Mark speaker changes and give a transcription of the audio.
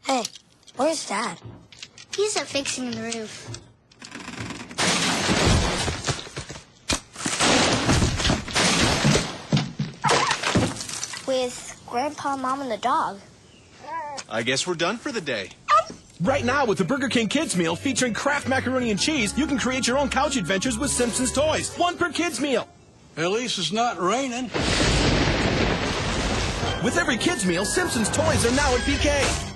Speaker 1: Hey, where's Dad?
Speaker 2: He's up fixing the roof. With Grandpa, Mom, and the dog.
Speaker 3: I guess we're done for the day.
Speaker 4: Right now, with the Burger King Kids Meal featuring Kraft Macaroni and Cheese, you can create your own couch adventures with Simpsons toys. 1 per kids meal.
Speaker 5: At least it's not raining.
Speaker 4: With every kids meal, Simpsons toys are now at BK.